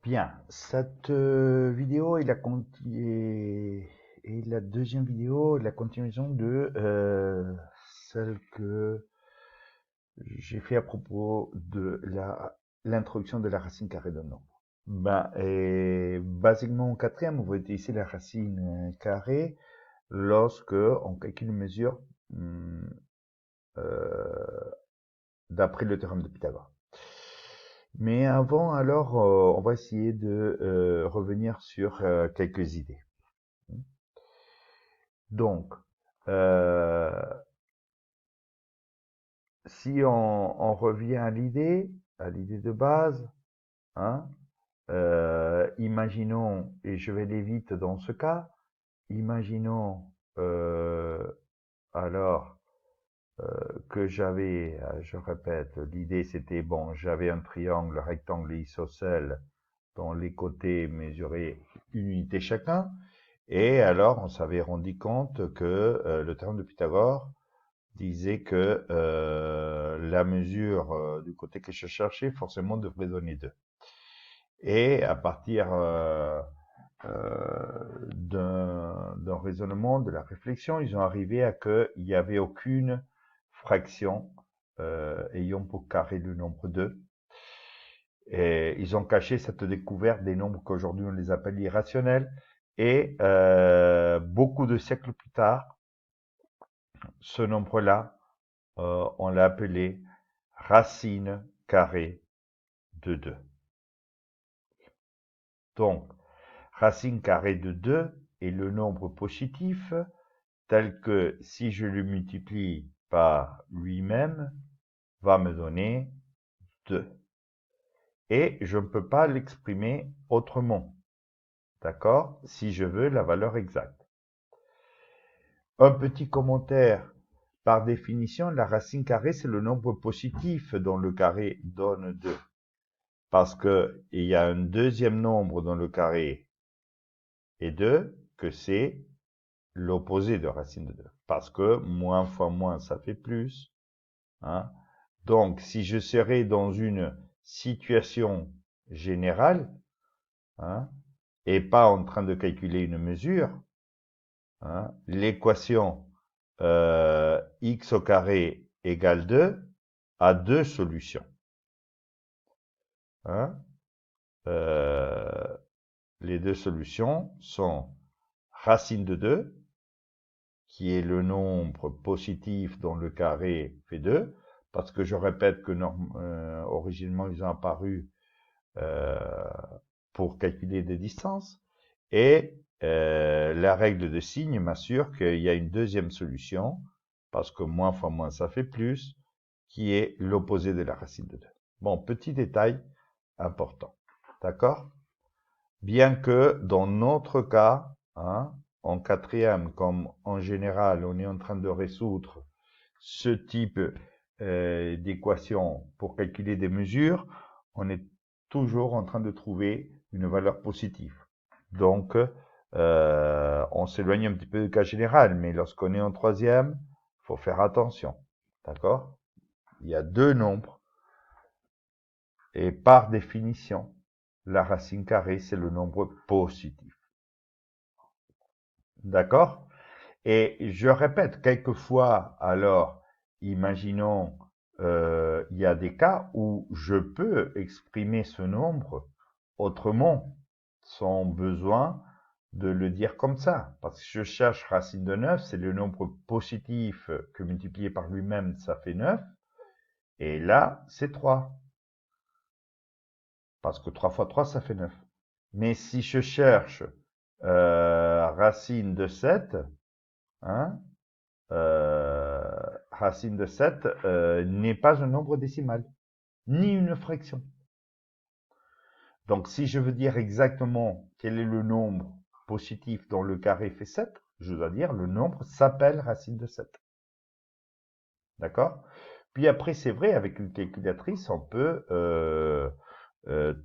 Bien, cette vidéo est la deuxième vidéo, la continuation de celle que j'ai fait à propos de l'introduction de la racine carrée d'un nombre. Et basiquement, en quatrième, on va utiliser la racine carrée lorsque on calcule une mesure hum, euh, d'après le théorème de Pythagore. Mais avant, alors, on va essayer de revenir sur quelques idées. Donc, euh, si on revient à l'idée de base, hein, imaginons, et je vais aller vite dans ce cas, imaginons alors que j'avais, je répète, l'idée c'était, bon, j'avais un triangle rectangle isocèle dont les côtés mesuraient une unité chacun, et alors on s'avait rendu compte que le théorème de Pythagore disait que la mesure du côté que je cherchais forcément devrait donner 2. Et à partir d'un raisonnement, de la réflexion, ils ont arrivé à qu'il n'y avait aucune fraction ayant pour carré le nombre 2. Et ils ont caché cette découverte des nombres qu'aujourd'hui on les appelle irrationnels. Et beaucoup de siècles plus tard, ce nombre-là, on l'a appelé racine carrée de 2. Donc, racine carrée de 2 est le nombre positif tel que si je le multiplie par lui-même, va me donner 2. Et je ne peux pas l'exprimer autrement. D'accord? Si je veux la valeur exacte. Un petit commentaire. Par définition, la racine carrée, c'est le nombre positif dont le carré donne 2. Parce que il y a un deuxième nombre dont le carré est 2, que c'est l'opposé de racine de 2. Parce que moins fois moins, ça fait plus. Hein. Donc, si je serais dans une situation générale, hein, et pas en train de calculer une mesure, hein, l'équation x au carré égale 2 a deux solutions. Hein. Les deux solutions sont racine de 2, qui est le nombre positif dont le carré fait 2, parce que je répète que originellement ils ont apparu pour calculer des distances, et la règle de signe m'assure qu'il y a une deuxième solution, parce que moins fois moins ça fait plus, qui est l'opposé de la racine de 2. Bon, petit détail important, d'accord? Bien que dans notre cas, hein, en quatrième, comme en général, on est en train de résoudre ce type d'équation pour calculer des mesures, on est toujours en train de trouver une valeur positive. Donc, on s'éloigne un petit peu du cas général, mais lorsqu'on est en troisième, il faut faire attention. D'accord? Il y a deux nombres, et par définition, la racine carrée, c'est le nombre positif. D'accord? Et je répète, quelquefois, alors, imaginons, il y a des cas où je peux exprimer ce nombre autrement, sans besoin de le dire comme ça. Parce que je cherche racine de 9, c'est le nombre positif que multiplié par lui-même, ça fait 9. Et là, c'est 3. Parce que 3 fois 3, ça fait 9. Mais si je cherche racine de 7, hein, racine de 7 n'est pas un nombre décimal, ni une fraction. Donc, si je veux dire exactement quel est le nombre positif dont le carré fait 7, je dois dire le nombre s'appelle racine de 7. D'accord? Puis après, c'est vrai, avec une calculatrice, on peut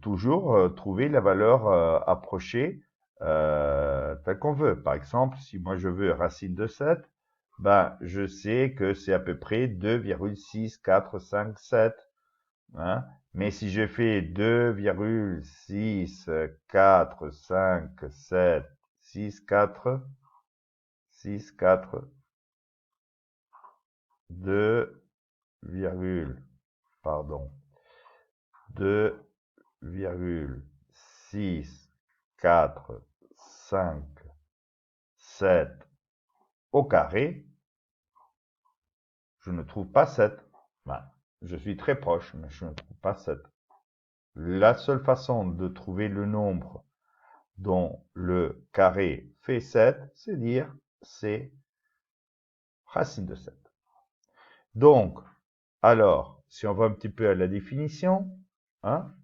toujours trouver la valeur approchée telle qu'on veut. Par exemple, si moi je veux racine de 7, ben, je sais que c'est à peu près 2,6457. Hein, Mais si je fais 2,64576 6, 4, 2, pardon, 2,647 au carré, je ne trouve pas 7. Ben, je suis très proche, mais je ne trouve pas 7. La seule façon de trouver le nombre dont le carré fait 7, c'est dire c'est racine de 7. Donc, alors, si on va un petit peu à la définition, hein,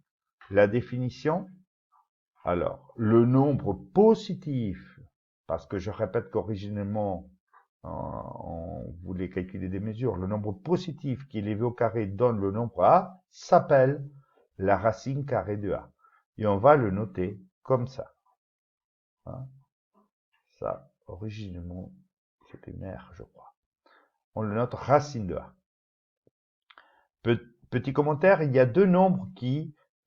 la définition, alors, le nombre positif, parce que je répète qu'originellement, on voulait calculer des mesures, le nombre positif qui est élevé au carré donne le nombre A, s'appelle la racine carrée de A. Et on va le noter comme ça. Hein. Ça, originellement, c'était mère, je crois. On le note racine de A. Petit commentaire, il y a deux nombres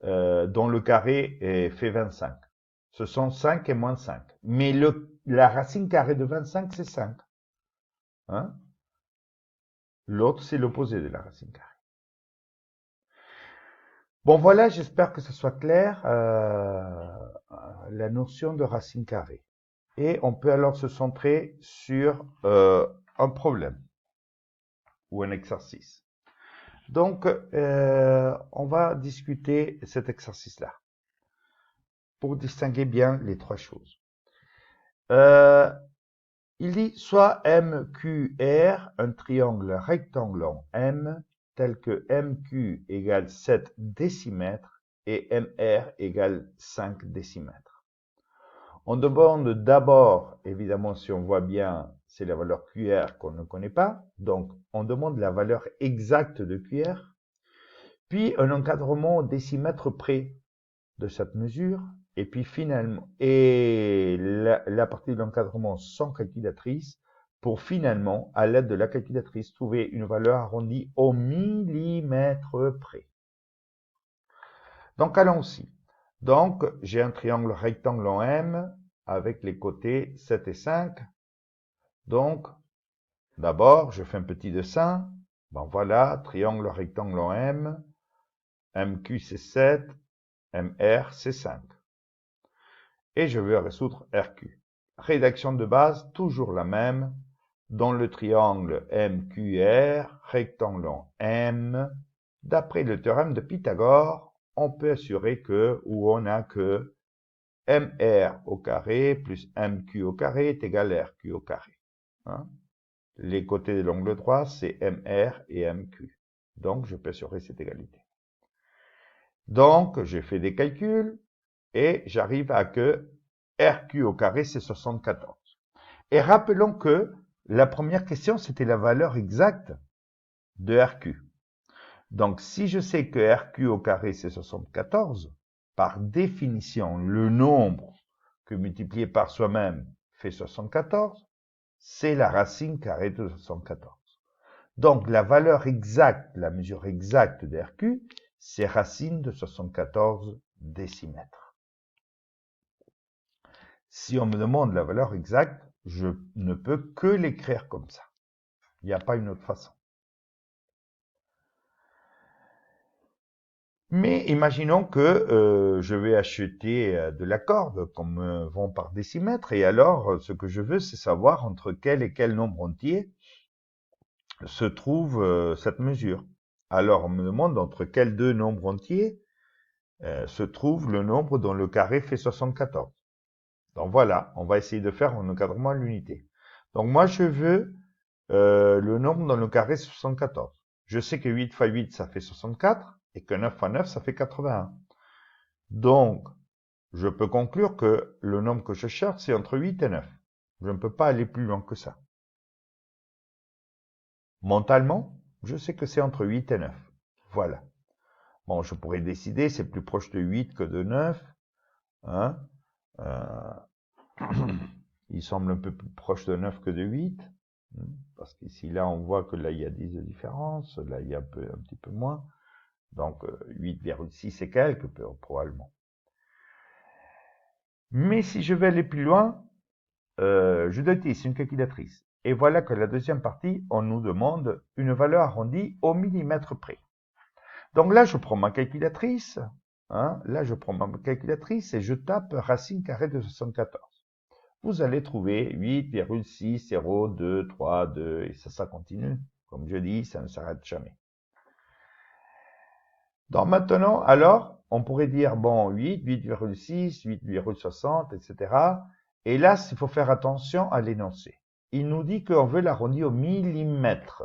dont le carré fait 25. Ce sont 5 et moins 5. Mais la racine carrée de 25, c'est 5. Hein? L'autre, c'est l'opposé de la racine carrée. Bon, voilà, j'espère que ce soit clair, la notion de racine carrée. Et on peut alors se centrer sur un problème ou un exercice. Donc, on va discuter cet exercice-là pour distinguer bien les trois choses. Il dit soit MQR, un triangle rectangle en M, tel que MQ égale 7 décimètres et MR égale 5 décimètres. On demande d'abord, évidemment, si on voit bien, c'est la valeur QR qu'on ne connaît pas. Donc, on demande la valeur exacte de QR. Puis, un encadrement au décimètre près de cette mesure. Et puis, finalement, la partie de l'encadrement sans calculatrice pour finalement, à l'aide de la calculatrice, trouver une valeur arrondie au millimètre près. Donc, allons-y. Donc, j'ai un triangle rectangle en M avec les côtés 7 et 5. Donc, d'abord, je fais un petit dessin. Bon, voilà, triangle rectangle en M. MQ, c'est 7. MR, c'est 5. Et je vais résoudre RQ. Rédaction de base, toujours la même. Dans le triangle MQR, rectangle en M, d'après le théorème de Pythagore, on peut assurer que, ou on a que, MR au carré plus MQ au carré est égal à RQ au carré. Hein? Les côtés de l'angle droit, c'est MR et MQ. Donc, je peux assurer cette égalité. Donc, j'ai fait des calculs et j'arrive à que RQ au carré, c'est 74. Et rappelons que la première question, c'était la valeur exacte de RQ. Donc, si je sais que RQ au carré, c'est 74, par définition, le nombre que multiplié par soi-même fait 74, c'est la racine carrée de 74. Donc, la valeur exacte, la mesure exacte de RQ, c'est racine de 74 décimètres. Si on me demande la valeur exacte, je ne peux que l'écrire comme ça. Il n'y a pas une autre façon. Mais imaginons que je vais acheter de la corde, qu'on me vend par décimètre, et alors ce que je veux, c'est savoir entre quel et quel nombre entier se trouve cette mesure. Alors on me demande entre quels deux nombres entiers se trouve le nombre dont le carré fait 74. Donc voilà, on va essayer de faire un encadrement à l'unité. Donc moi je veux le nombre dont le carré est 74. Je sais que 8 fois 8 ça fait 64 et que 9 fois 9 ça fait 81. Donc je peux conclure que le nombre que je cherche c'est entre 8 et 9. Je ne peux pas aller plus loin que ça. Mentalement, je sais que c'est entre 8 et 9. Voilà. Bon, je pourrais décider, c'est plus proche de 8 que de 9. Hein? Il semble un peu plus proche de 9 que de 8. Parce qu'ici, là, on voit que là, il y a 10 de différence. Là, il y a un petit peu moins. Donc 8,6 et quelques, probablement. Mais si je vais aller plus loin, je dois utiliser une calculatrice. Et voilà que la deuxième partie, on nous demande une valeur arrondie au millimètre près. Donc là, je prends ma calculatrice. Là, je prends ma calculatrice et je tape racine carrée de 74. Vous allez trouver 8,60232 et ça continue. Comme je dis, ça ne s'arrête jamais. Donc maintenant, alors, on pourrait dire, bon, 8, 8,6, 8,60, etc. Et là, il faut faire attention à l'énoncé. Il nous dit qu'on veut l'arrondir au millimètre.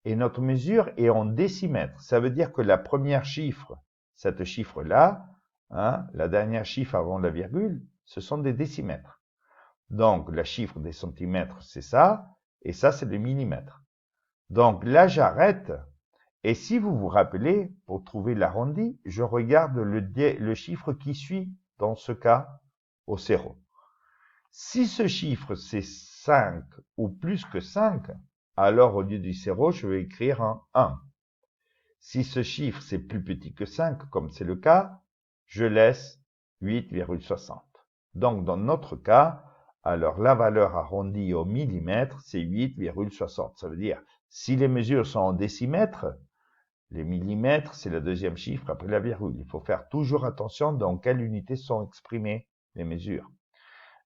Et notre mesure est en décimètres. Ça veut dire que la première chiffre, cette chiffre-là, la dernière chiffre avant la virgule, ce sont des décimètres. Donc, la chiffre des centimètres, c'est ça, et ça, c'est des millimètres. Donc là, j'arrête. Et si vous vous rappelez, pour trouver l'arrondi, je regarde le chiffre qui suit, dans ce cas, au 0. Si ce chiffre, c'est 5 ou plus que 5, alors au lieu du 0, je vais écrire un 1. Si ce chiffre, c'est plus petit que 5, comme c'est le cas, je laisse 8,60. Donc, dans notre cas, alors la valeur arrondie au millimètre, c'est 8,60. Ça veut dire, si les mesures sont en décimètres, les millimètres, c'est le deuxième chiffre après la virgule. Il faut faire toujours attention dans quelle unité sont exprimées les mesures.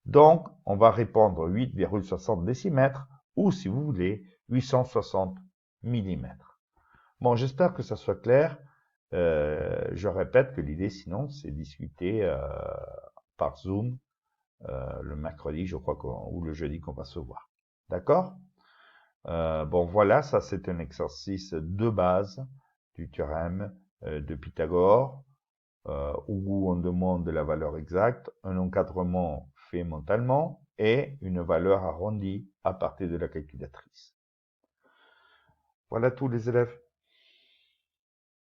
Donc, on va répondre 8,60 décimètres ou, si vous voulez, 860 millimètres. Bon, j'espère que ça soit clair. Je répète que l'idée, sinon, c'est discuter par Zoom le mercredi, je crois, ou le jeudi qu'on va se voir. D'accord? Bon, voilà, ça c'est un exercice de base du théorème de Pythagore, où on demande la valeur exacte, un encadrement fait mentalement et une valeur arrondie à partir de la calculatrice. Voilà tous les élèves.